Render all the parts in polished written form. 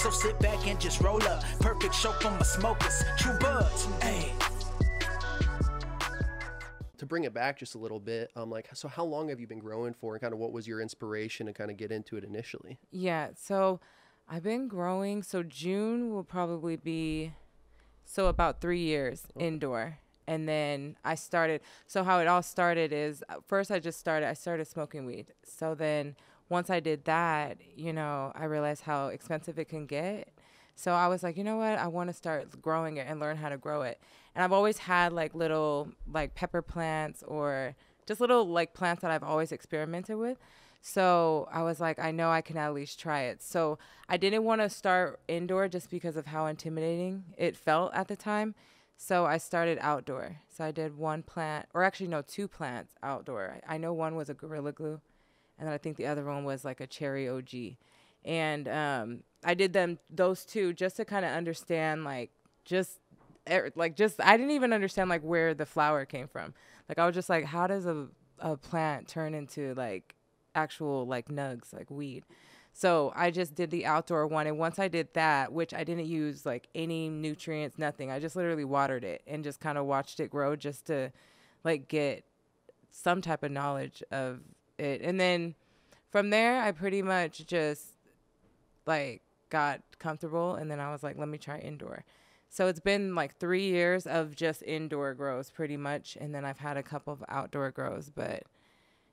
So sit back and just roll up. Perfect show for my smokers. True buds. Hey. To bring it back just a little bit, like, so how long have you been growing for, and kind of what was your inspiration to kind of get into it initially? Yeah, so I've been growing. So June will probably be, so about 3 years indoor. And then I started, so how it all started is first I started smoking weed. So then once I did that, you know, I realized how expensive it can get. So I was like, you know what? I want to start growing it and learn how to grow it. And I've always had like little like pepper plants or just little like plants that I've always experimented with. So I was like, I know I can at least try it. So I didn't want to start indoor just because of how intimidating it felt at the time. So I started outdoor. So I did one plant, or actually no, 2 plants outdoor. I know one was a Gorilla Glue, and then I think the other one was like a Cherry OG. And I did those 2 just to kind of understand I didn't even understand like where the flower came from. Like I was just like, how does a plant turn into like actual like nugs, like weed? So I just did the outdoor one. And once I did that, which I didn't use like any nutrients, nothing. I just literally watered it and just kind of watched it grow just to like get some type of knowledge of it. And then from there, I pretty much just like got comfortable. And then I was like, let me try indoor. So it's been like 3 years of just indoor grows pretty much. And then I've had a couple of outdoor grows, but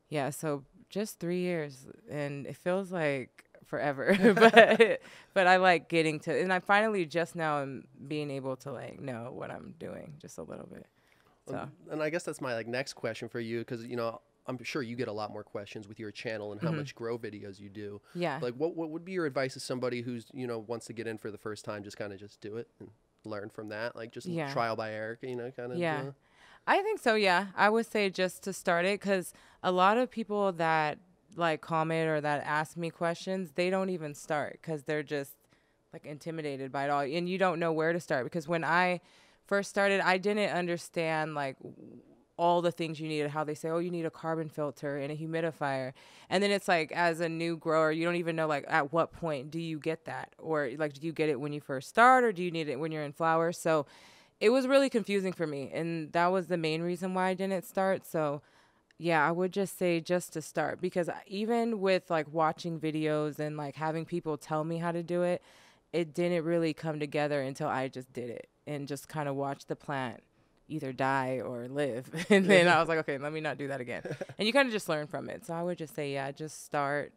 yeah, so just 3 years, and it feels like forever, but I like getting to, and I finally just now am being able to like know what I'm doing just a little bit. So, and I guess that's my like next question for you, because you know I'm sure you get a lot more questions with your channel and how much grow videos you do. Yeah. Like what would be your advice to somebody who's, you know, wants to get in for the first time, just kind of just do it and learn from that, like just trial by error, you know, kind of. Yeah. I think so. Yeah. I would say just to start it, because a lot of people that like comment or that ask me questions, they don't even start because they're just like intimidated by it all. And you don't know where to start, because when I first started, I didn't understand like all the things you needed, how they say, oh, you need a carbon filter and a humidifier. And then it's like, as a new grower, you don't even know like at what point do you get that, or like, do you get it when you first start, or do you need it when you're in flower? So it was really confusing for me. And that was the main reason why I didn't start. So yeah, I would just say just to start, because even with like watching videos and like having people tell me how to do it, it didn't really come together until I just did it and just kind of watched the plant either die or live. And then I was like, okay, let me not do that again. And you kind of just learn from it. So I would just say, yeah, just start,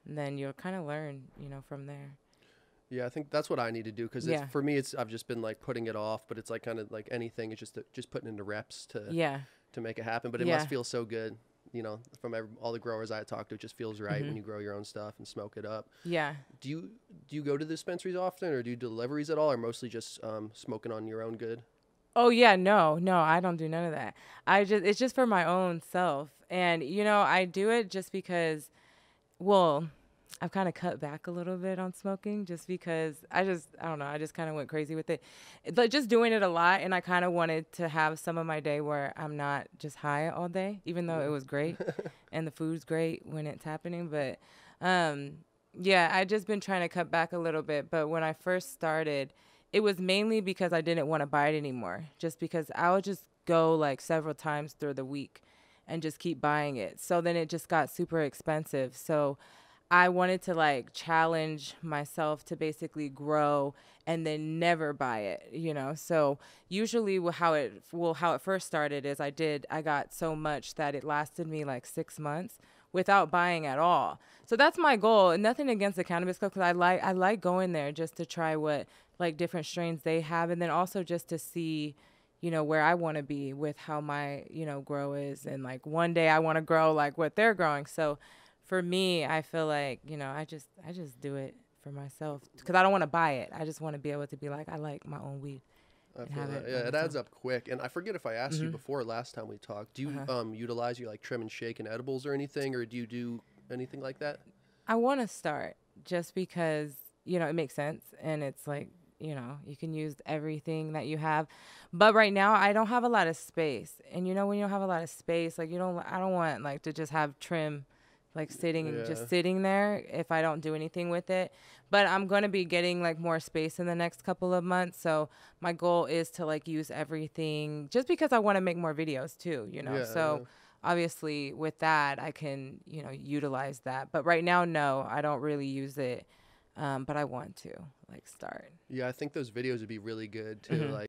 and then you'll kind of learn, you know, from there. Yeah, I think that's what I need to do, because for me, I've just been like putting it off, but it's like kind of like anything, it's just putting into reps to make it happen. But it must feel so good, you know, from all the growers I talk to. It just feels right when you grow your own stuff and smoke it up. Yeah. Do you go to the dispensaries often, or do you do deliveries at all, or mostly just smoking on your own good? Oh yeah, no, I don't do none of that. It's just for my own self. And you know, I do it just because, well, I've kind of cut back a little bit on smoking just because I don't know, I just kind of went crazy with it. But just doing it a lot, and I kind of wanted to have some of my day where I'm not just high all day, even though it was great and the food's great when it's happening. But yeah, I just been trying to cut back a little bit. But when I first started, it was mainly because I didn't want to buy it anymore, just because I would just go like several times through the week and just keep buying it. So then it just got super expensive. So I wanted to like challenge myself to basically grow and then never buy it, you know? So usually how it first started is I got so much that it lasted me like 6 months without buying at all. So that's my goal. And nothing against the Cannabis Club, because I like going there just to try what like different strains they have, and then also just to see, you know, where I want to be with how my, you know, grow is. And like one day I want to grow like what they're growing. So for me, I feel like, you know, I just do it for myself, because I don't want to buy it. I just want to be able to be like, I like my own weed. I feel that. Yeah, it adds up quick. And I forget if I asked you before last time we talked. Do you utilize your like trim and shake and edibles or anything, or do you do anything like that? I want to start just because, you know, it makes sense, and it's like, you know, you can use everything that you have. But right now I don't have a lot of space. And you know, when you don't have a lot of space, like I don't want like to just have trim like just sitting there if I don't do anything with it. But I'm going to be getting like more space in the next couple of months. So my goal is to like use everything just because I want to make more videos too, you know? Obviously with that, I can, you know, utilize that. But right now, no, I don't really use it. But I want to like start. Yeah, I think those videos would be really good too. Like